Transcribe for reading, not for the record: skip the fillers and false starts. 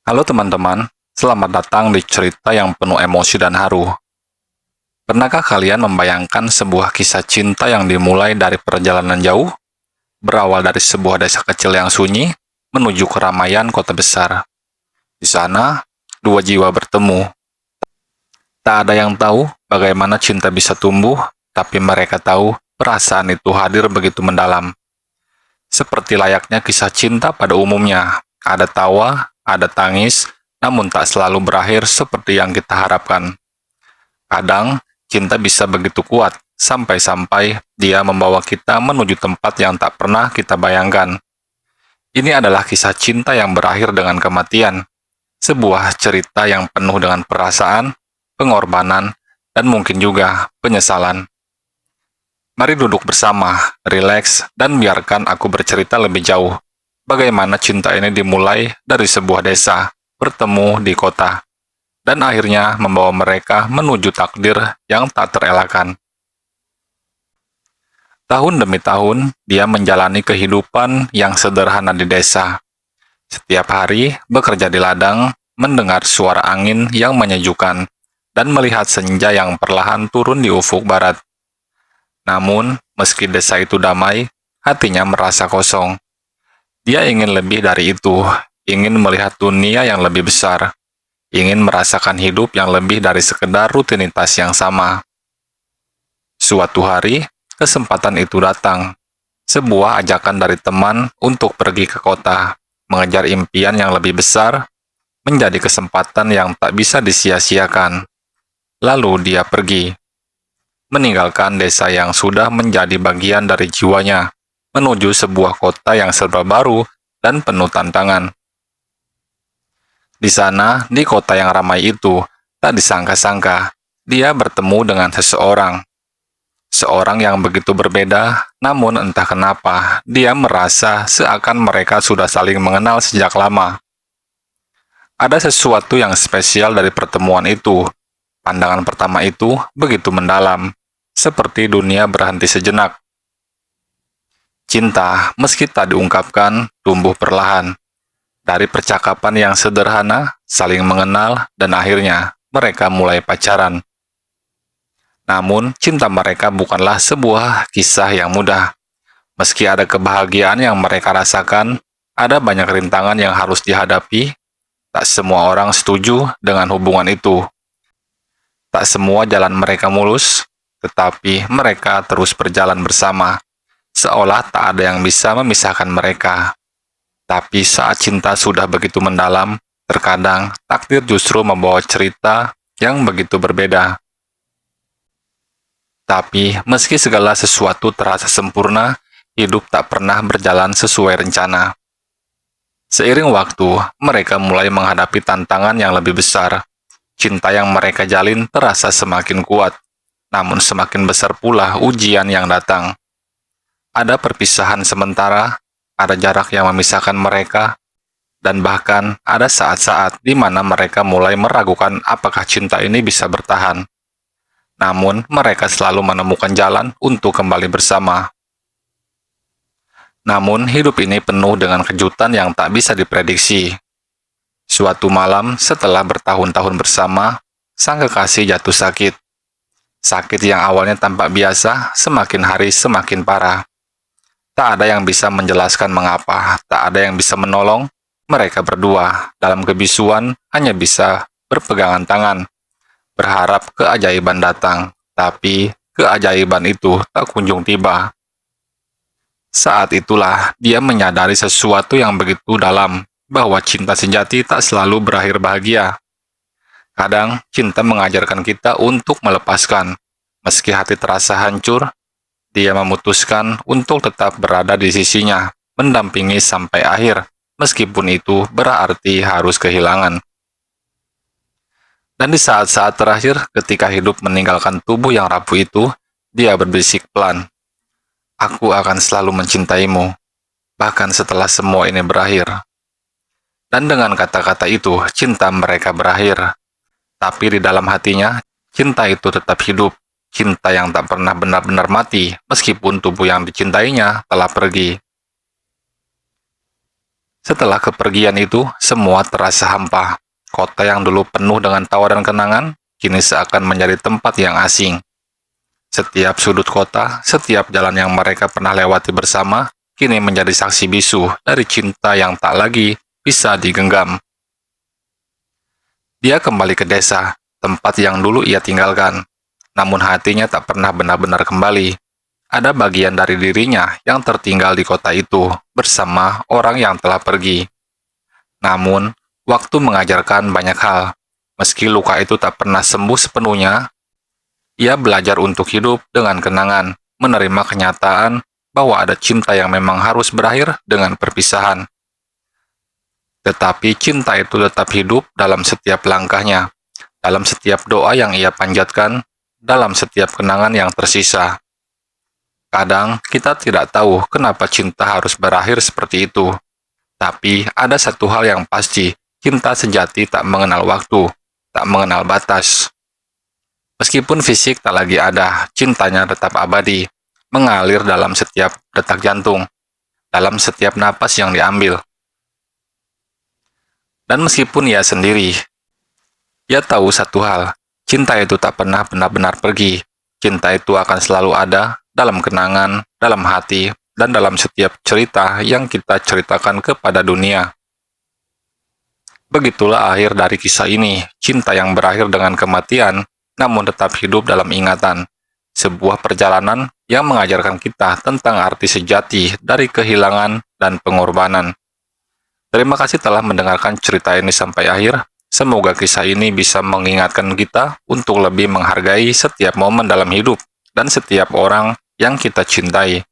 Halo teman-teman, selamat datang di cerita yang penuh emosi dan haru. Pernahkah kalian membayangkan sebuah kisah cinta yang dimulai dari perjalanan jauh, berawal dari sebuah desa kecil yang sunyi, menuju keramaian kota besar? Di sana, dua jiwa bertemu. Tak ada yang tahu bagaimana cinta bisa tumbuh, tapi mereka tahu perasaan itu hadir begitu mendalam. Seperti layaknya kisah cinta pada umumnya, ada tawa, ada tangis, namun tak selalu berakhir seperti yang kita harapkan. Kadang, cinta bisa begitu kuat, sampai-sampai dia membawa kita menuju tempat yang tak pernah kita bayangkan. Ini adalah kisah cinta yang berakhir dengan kematian, sebuah cerita yang penuh dengan perasaan, pengorbanan, dan mungkin juga penyesalan. Mari duduk bersama, rileks, dan biarkan aku bercerita lebih jauh. Bagaimana cinta ini dimulai dari sebuah desa, bertemu di kota, dan akhirnya membawa mereka menuju takdir yang tak terelakkan. Tahun demi tahun, dia menjalani kehidupan yang sederhana di desa. Setiap hari, bekerja di ladang, mendengar suara angin yang menyejukkan, dan melihat senja yang perlahan turun di ufuk barat. Namun, meski desa itu damai, hatinya merasa kosong. Dia ingin lebih dari itu, ingin melihat dunia yang lebih besar, ingin merasakan hidup yang lebih dari sekedar rutinitas yang sama. Suatu hari, kesempatan itu datang. Sebuah ajakan dari teman untuk pergi ke kota, mengejar impian yang lebih besar, menjadi kesempatan yang tak bisa disia-siakan. Lalu dia pergi, meninggalkan desa yang sudah menjadi bagian dari jiwanya, menuju sebuah kota yang serba baru dan penuh tantangan. Di sana, di kota yang ramai itu, tak disangka-sangka, dia bertemu dengan seseorang. Seorang yang begitu berbeda, namun entah kenapa, dia merasa seakan mereka sudah saling mengenal sejak lama. Ada sesuatu yang spesial dari pertemuan itu. Pandangan pertama itu begitu mendalam, seperti dunia berhenti sejenak. Cinta, meski tak diungkapkan, tumbuh perlahan. Dari percakapan yang sederhana, saling mengenal, dan akhirnya mereka mulai pacaran. Namun, cinta mereka bukanlah sebuah kisah yang mudah. Meski ada kebahagiaan yang mereka rasakan, ada banyak rintangan yang harus dihadapi. Tak semua orang setuju dengan hubungan itu. Tak semua jalan mereka mulus, tetapi mereka terus berjalan bersama, seolah tak ada yang bisa memisahkan mereka. Tapi saat cinta sudah begitu mendalam, terkadang takdir justru membawa cerita yang begitu berbeda. Tapi meski segala sesuatu terasa sempurna, hidup tak pernah berjalan sesuai rencana. Seiring waktu, mereka mulai menghadapi tantangan yang lebih besar. Cinta yang mereka jalin terasa semakin kuat, namun semakin besar pula ujian yang datang. Ada perpisahan sementara, ada jarak yang memisahkan mereka, dan bahkan ada saat-saat di mana mereka mulai meragukan apakah cinta ini bisa bertahan. Namun, mereka selalu menemukan jalan untuk kembali bersama. Namun, hidup ini penuh dengan kejutan yang tak bisa diprediksi. Suatu malam, setelah bertahun-tahun bersama, sang kekasih jatuh sakit. Sakit yang awalnya tampak biasa, semakin hari semakin parah. Tak ada yang bisa menjelaskan mengapa, tak ada yang bisa menolong. Mereka berdua, dalam kebisuan, hanya bisa berpegangan tangan, berharap keajaiban datang, tapi keajaiban itu tak kunjung tiba. Saat itulah dia menyadari sesuatu yang begitu dalam, bahwa cinta sejati tak selalu berakhir bahagia. Kadang, cinta mengajarkan kita untuk melepaskan. Meski hati terasa hancur, dia memutuskan untuk tetap berada di sisinya, mendampingi sampai akhir, meskipun itu berarti harus kehilangan. Dan di saat-saat terakhir, ketika hidup meninggalkan tubuh yang rapuh itu, dia berbisik pelan, "Aku akan selalu mencintaimu, bahkan setelah semua ini berakhir." Dan dengan kata-kata itu, cinta mereka berakhir. Tapi di dalam hatinya, cinta itu tetap hidup. Cinta yang tak pernah benar-benar mati, meskipun tubuh yang dicintainya telah pergi. Setelah kepergian itu, semua terasa hampa. Kota yang dulu penuh dengan tawa dan kenangan, kini seakan menjadi tempat yang asing. Setiap sudut kota, setiap jalan yang mereka pernah lewati bersama, kini menjadi saksi bisu dari cinta yang tak lagi bisa digenggam. Dia kembali ke desa, tempat yang dulu ia tinggalkan. Namun hatinya tak pernah benar-benar kembali. Ada bagian dari dirinya yang tertinggal di kota itu bersama orang yang telah pergi. Namun, waktu mengajarkan banyak hal. Meski luka itu tak pernah sembuh sepenuhnya, ia belajar untuk hidup dengan kenangan, menerima kenyataan bahwa ada cinta yang memang harus berakhir dengan perpisahan. Tetapi cinta itu tetap hidup dalam setiap langkahnya, dalam setiap doa yang ia panjatkan, dalam setiap kenangan yang tersisa. Kadang kita tidak tahu kenapa cinta harus berakhir seperti itu. Tapi ada satu hal yang pasti, cinta sejati tak mengenal waktu, tak mengenal batas. Meskipun fisik tak lagi ada, cintanya tetap abadi, mengalir dalam setiap detak jantung, dalam setiap napas yang diambil. Dan meskipun ia sendiri, ia tahu satu hal, cinta itu tak pernah benar-benar pergi. Cinta itu akan selalu ada dalam kenangan, dalam hati, dan dalam setiap cerita yang kita ceritakan kepada dunia. Begitulah akhir dari kisah ini, cinta yang berakhir dengan kematian, namun tetap hidup dalam ingatan. Sebuah perjalanan yang mengajarkan kita tentang arti sejati dari kehilangan dan pengorbanan. Terima kasih telah mendengarkan cerita ini sampai akhir. Semoga kisah ini bisa mengingatkan kita untuk lebih menghargai setiap momen dalam hidup dan setiap orang yang kita cintai.